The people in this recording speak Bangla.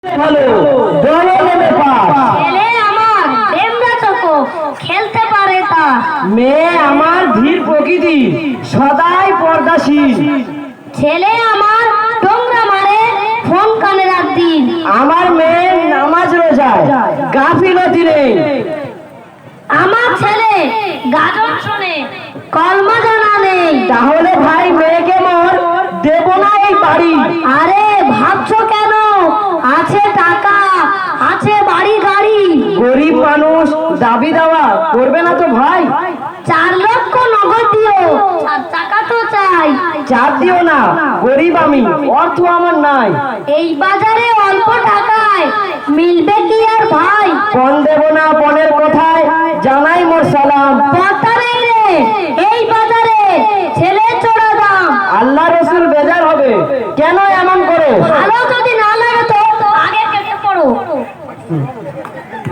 ভালো বড় নেমে পাস। ছেলে আমার ডেমরা চকো খেলতে পারে তা। মেয়ে আমার ধীর প্রকৃতি সদাই পর্দাশীল। ছেলে আমার টোংরা মারে ফোন কানে রাত দিন। আমার মেয়ে নামাজ রোজায় গাফিলতি নেই। আমার ছেলে গাজন শুনে কলমা জানা নেই। তাহলে ভাই মেয়েকে মোর দেব না এই বাড়ি। আরে ভাবছো কেন? আছে টাকা, আছে বাড়ি গাড়ি। গরিব মানুষ দাবি দেওয়া করবে না তো ভাই। 4 লক্ষ নগদ দিও, 4 টাকা তো চাই। চাপ দিও না, গরিব আমি, অর্থ আমার নাই। এই বাজারে অল্প টাকায় মিলবে কি আর ভাই? পণ দেব না, পণের কথায় জানাই মোর সালাম। কথা নেই রে এই বাজারে, ছেলে চড়া দাম। আল্লাহ রসুল বেজার হবে, কেন এমন করো? ভালো যদি না লাগে তো আগে কেটে পড়ো।